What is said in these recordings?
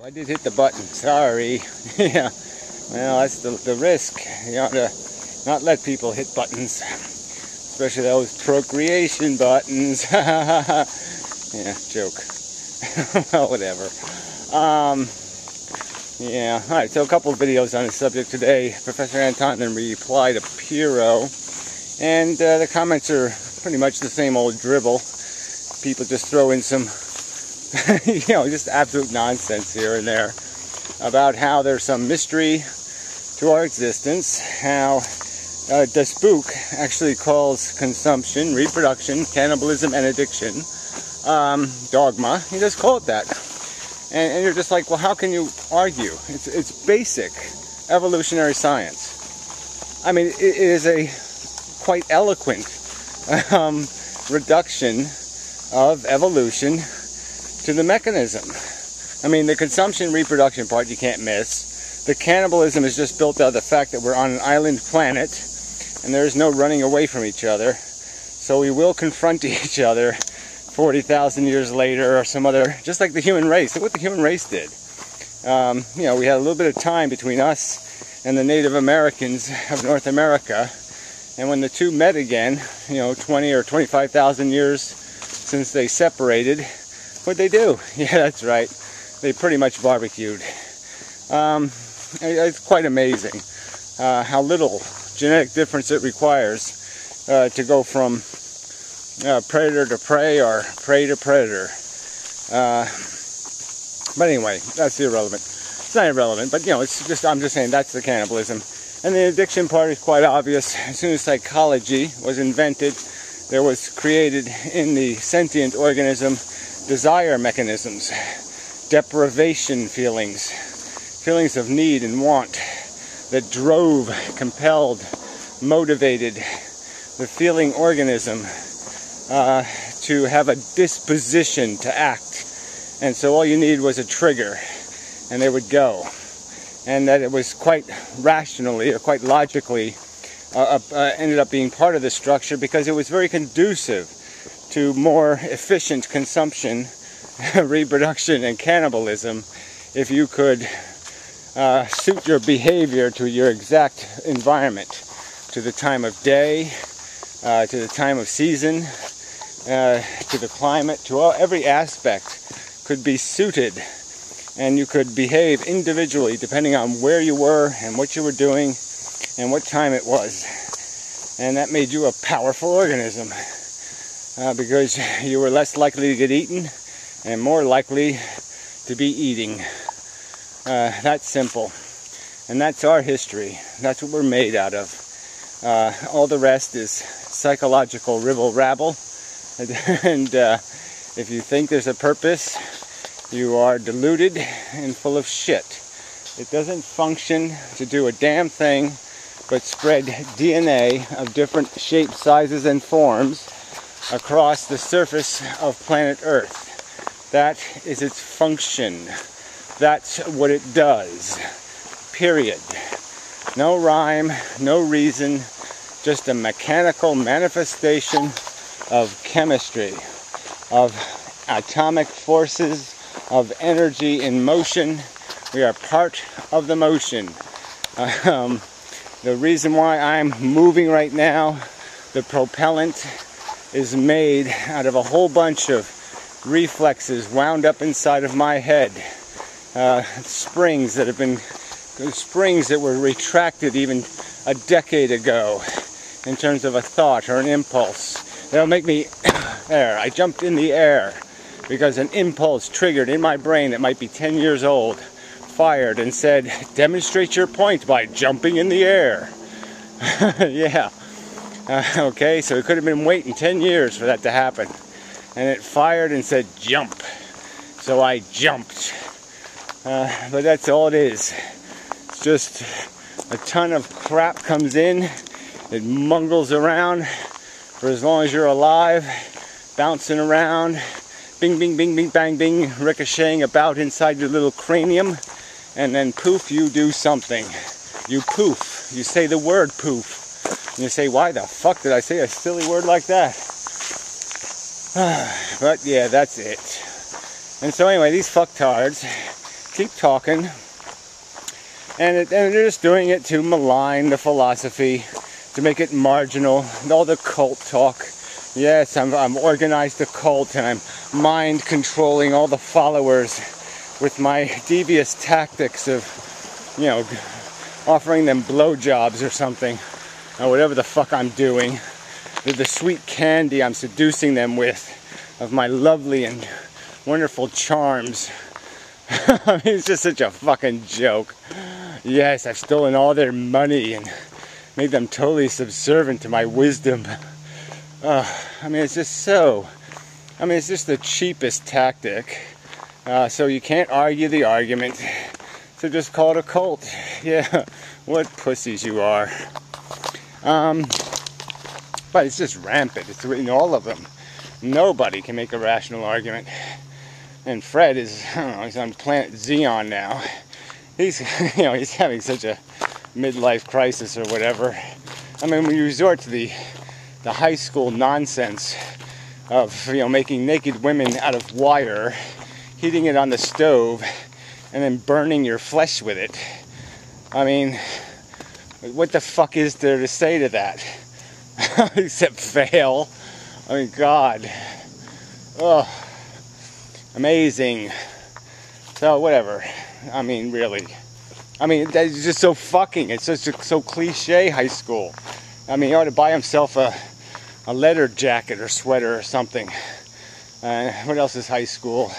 I did hit the button. Sorry. Yeah. Well, that's the risk. You ought to not let people hit buttons, especially those procreation buttons. Yeah, joke. Well, whatever. Yeah. All right. So a couple of videos on the subject today. Professor Anton replied to Piro, and the comments are pretty much the same old dribble. People just throw in some, just absolute nonsense here and there about how there's some mystery to our existence, how the spook actually calls consumption, reproduction, cannibalism, and addiction dogma. He just called it that. And you're just like, well, how can you argue? It's basic evolutionary science. I mean, it is a quite eloquent reduction of evolution to the mechanism. I mean, the consumption reproduction part you can't miss. The cannibalism is just built out of the fact that we're on an island planet and there's no running away from each other. So we will confront each other 40,000 years later or some other, just like the human race. Look what the human race did. We had a little bit of time between us and the Native Americans of North America. And when the two met again, 20 or 25,000 years since they separated, what'd they do? Yeah, that's right. They pretty much barbecued. It's quite amazing how little genetic difference it requires to go from predator to prey or prey to predator. But anyway, that's irrelevant. It's not irrelevant, but it's just, I'm just saying that's the cannibalism. And the addiction part is quite obvious. As soon as psychology was invented, there was created in the sentient organism desire mechanisms, deprivation feelings of need and want that drove, compelled, motivated the feeling organism to have a disposition to act. And so all you needed was a trigger and they would go. And that it was quite rationally or quite logically ended up being part of the structure because it was very conducive to more efficient consumption, reproduction, and cannibalism if you could suit your behavior to your exact environment, to the time of day, to the time of season, to the climate, to every aspect could be suited, and you could behave individually depending on where you were and what you were doing and what time it was. And that made you a powerful organism because you were less likely to get eaten and more likely to be eating. That's simple. And that's our history. That's what we're made out of. All the rest is psychological ribble-rabble. And if you think there's a purpose, you are deluded and full of shit. It doesn't function to do a damn thing but spread DNA of different shapes, sizes, and forms across the surface of planet Earth. That is its function. That's what it does. Period. No rhyme, no reason, just a mechanical manifestation of chemistry, of atomic forces, of energy in motion. We are part of the motion. The reason why I'm moving right now, the propellant is made out of a whole bunch of reflexes wound up inside of my head. Springs that were retracted even a decade ago in terms of a thought or an impulse. They'll make me there. I jumped in the air because an impulse triggered in my brain that might be 10 years old, fired and said, demonstrate your point by jumping in the air. Yeah. Okay, so it could have been waiting 10 years for that to happen. And it fired and said, jump. So I jumped. But that's all it is. It's just a ton of crap comes in. It mungles around for as long as you're alive, bouncing around, bing, bing, bing, bing, bang, bing, ricocheting about inside your little cranium. And then poof, you do something. You poof. You say the word poof. And you say, why the fuck did I say a silly word like that? But yeah, that's it. And so anyway, these fucktards keep talking. And they're just doing it to malign the philosophy, to make it marginal, all the cult talk. Yes, I'm organized a cult, and I'm mind controlling all the followers with my devious tactics of, you know, offering them blowjobs or something, or whatever the fuck I'm doing. With the sweet candy I'm seducing them with, of my lovely and wonderful charms. I mean, it's just such a fucking joke. Yes, I've stolen all their money and made them totally subservient to my wisdom. I mean, it's just so... I mean, it's just the cheapest tactic. So you can't argue the argument. So just call it a cult. Yeah, what pussies you are. But it's just rampant. It's in all of them. Nobody can make a rational argument. And Fred is, I don't know, he's on planet Xeon now. He's, you know, he's having such a midlife crisis or whatever. I mean, when you resort to the high school nonsense of, you know, making naked women out of wire, heating it on the stove, and then burning your flesh with it. I mean, what the fuck is there to say to that? Except fail. I mean, God. Oh, amazing. So, whatever. I mean, really. I mean, that's just so fucking. It's just so cliche, high school. I mean, he ought to buy himself a leather jacket or sweater or something. What else is high school?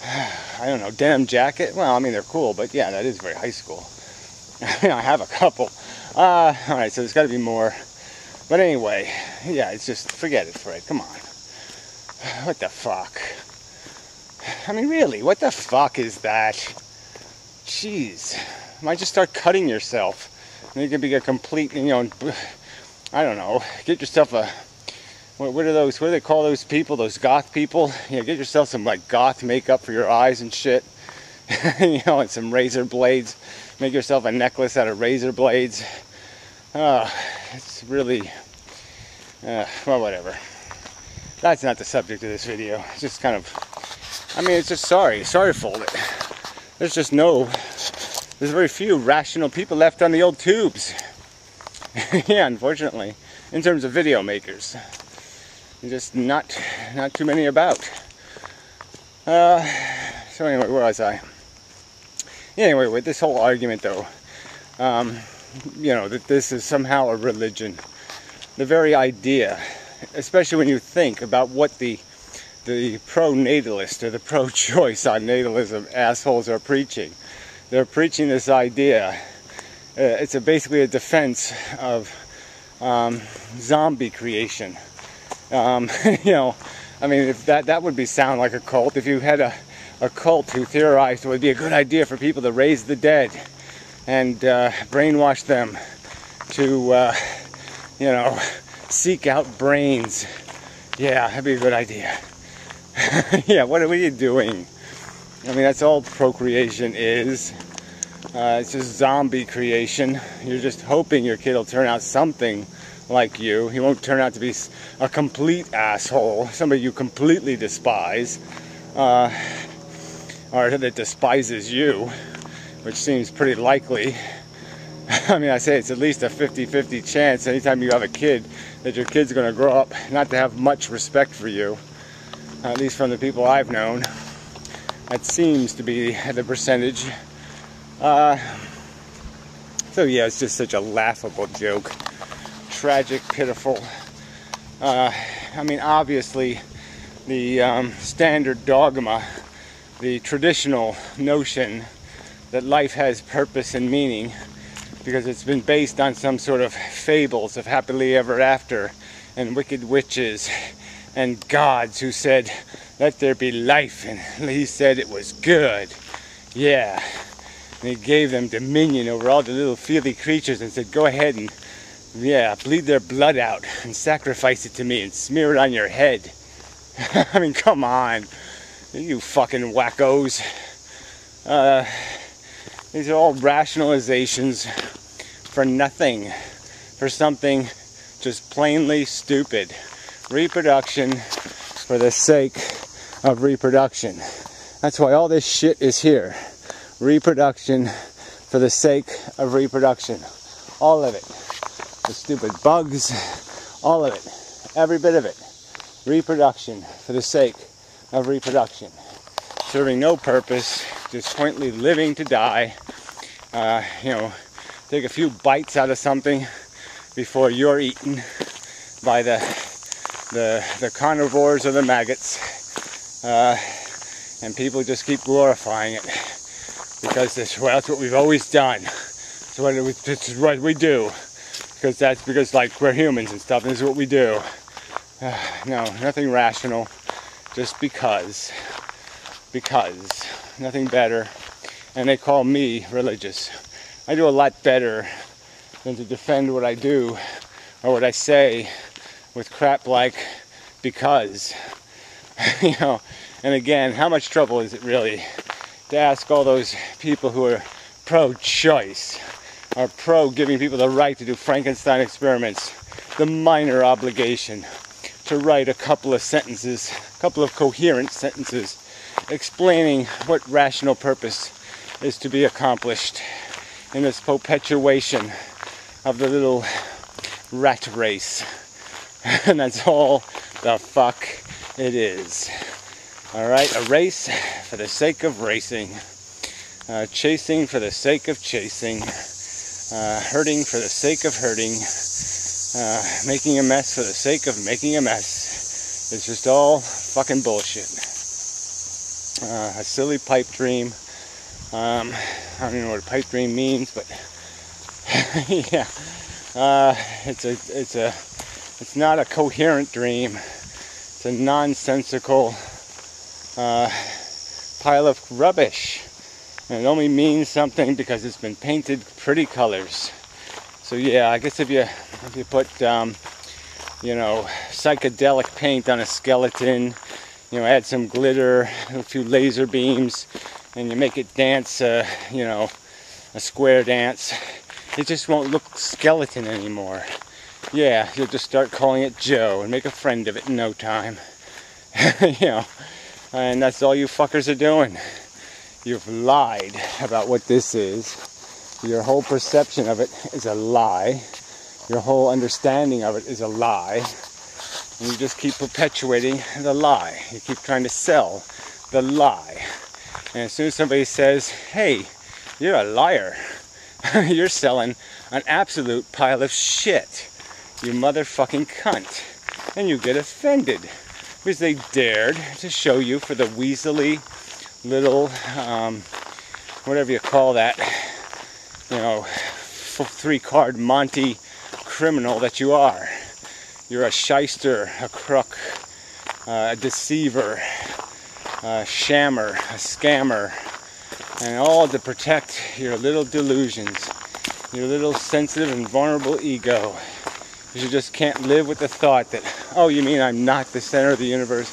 I don't know, denim jacket? Well, I mean, they're cool, but yeah, that is very high school. I mean, I have a couple. Alright, so there's got to be more. But anyway, yeah, it's just, forget it, Fred, come on. What the fuck? I mean, really, what the fuck is that? Jeez. Might just start cutting yourself. And you can be a complete, you know, I don't know, get yourself a, what are those, what do they call those people, those goth people? You know, get yourself some, like, goth makeup for your eyes and shit. You know, and some razor blades. Make yourself a necklace out of razor blades. It's really, well, whatever. That's not the subject of this video. It's just kind of, I mean, it's just sorrowful that there's just there's very few rational people left on the old tubes. Yeah, unfortunately, in terms of video makers. Just not too many about. So anyway, where was I? Anyway, with this whole argument though, you know, that this is somehow a religion. The very idea, especially when you think about what the pro-natalist or the pro-choice on natalism assholes are preaching. They're preaching this idea. It's basically a defense of zombie creation. You know, I mean, if that would sound like a cult. If you had a cult who theorized it would be a good idea for people to raise the dead and brainwash them to, you know, seek out brains. Yeah, that'd be a good idea. Yeah, what are you doing? I mean, that's all procreation is. It's just zombie creation. You're just hoping your kid will turn out something like you. He won't turn out to be a complete asshole, somebody you completely despise, or that despises you, which seems pretty likely. I mean, I say it's at least a 50-50 chance anytime you have a kid that your kid's going to grow up not to have much respect for you, at least from the people I've known. That seems to be the percentage. So yeah, it's just such a laughable joke. Tragic, pitiful. I mean, obviously, the standard dogma, the traditional notion that life has purpose and meaning, because it's been based on some sort of fables of happily ever after, and wicked witches, and gods who said, let there be life, and he said it was good. Yeah. And he gave them dominion over all the little feely creatures and said, go ahead and, yeah, bleed their blood out and sacrifice it to me and smear it on your head. I mean, come on, you fucking wackos. These are all rationalizations for nothing, for something just plainly stupid. Reproduction for the sake of reproduction. That's why all this shit is here. reproduction for the sake of reproduction. All of it. The stupid bugs, all of it. Every bit of it. Reproduction for the sake of reproduction. Serving no purpose, just pointedly living to die. Take a few bites out of something before you're eaten by the carnivores or the maggots. And people just keep glorifying it because that's what we've always done. This is what we do. Because like we're humans and stuff, and this is what we do. No, nothing rational. Just because. Nothing better. And they call me religious. I do a lot better than to defend what I do or what I say with crap like because. And again, how much trouble is it really to ask all those people who are pro-choice, are pro-giving people the right to do Frankenstein experiments, the minor obligation to write a couple of sentences, a couple of coherent sentences, explaining what rational purpose is to be accomplished in this perpetuation of the little rat race. And that's all the fuck it is. Alright, a race for the sake of racing. Chasing for the sake of chasing. Hurting for the sake of hurting. Making a mess for the sake of making a mess. It's just all fucking bullshit. A silly pipe dream. I don't even know what a pipe dream means, but yeah. It's not a coherent dream. It's a nonsensical pile of rubbish. And it only means something because it's been painted pretty colors. So yeah, I guess if you put psychedelic paint on a skeleton, add some glitter, a few laser beams, and you make it dance, a square dance, it just won't look skeleton anymore. Yeah, you'll just start calling it Joe and make a friend of it in no time. And that's all you fuckers are doing. You've lied about what this is. Your whole perception of it is a lie. Your whole understanding of it is a lie. And you just keep perpetuating the lie. You keep trying to sell the lie. And as soon as somebody says, hey, you're a liar, you're selling an absolute pile of shit, you motherfucking cunt. And you get offended because they dared to show you for the weaselly little, whatever you call that, 3-card Monty criminal that you are. You're a shyster, a crook, a deceiver, a shammer, a scammer, and all to protect your little delusions, your little sensitive and vulnerable ego. You just can't live with the thought that, oh, you mean I'm not the center of the universe?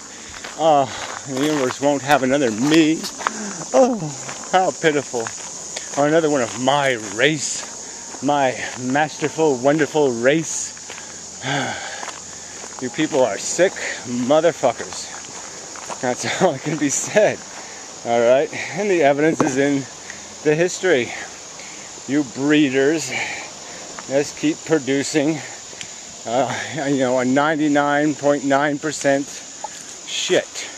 Oh, the universe won't have another me? Oh, how pitiful. Or another one of my race, my masterful, wonderful race. You people are sick motherfuckers. That's all that can be said. Alright? And the evidence is in the history. You breeders just keep producing a 99.9% shit.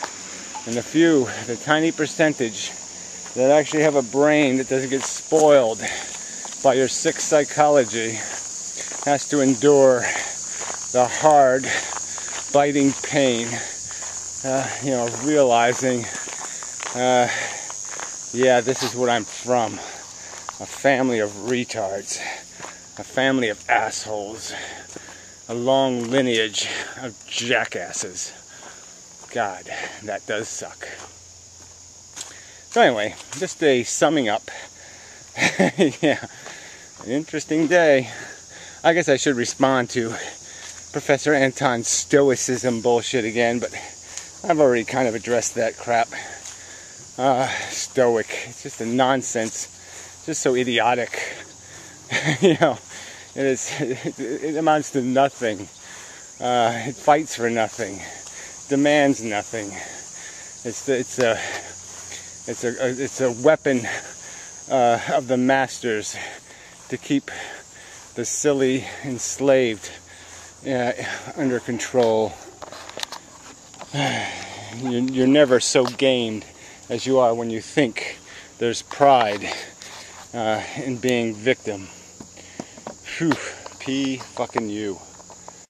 And the tiny percentage that actually have a brain that doesn't get spoiled by your sick psychology has to endure the hard, biting pain, realizing, this is what I'm from. A family of retards, a family of assholes, a long lineage of jackasses. God, that does suck. So anyway, just a summing up. Yeah, an interesting day. I guess I should respond to Professor Anton's stoicism bullshit again, but I've already kind of addressed that crap. Stoic. It's just a nonsense. Just so idiotic. It amounts to nothing. It fights for nothing. Demands nothing. It's a weapon of the masters to keep the silly enslaved under control. You're never so gamed as you are when you think there's pride in being victim. Phew, P fucking U.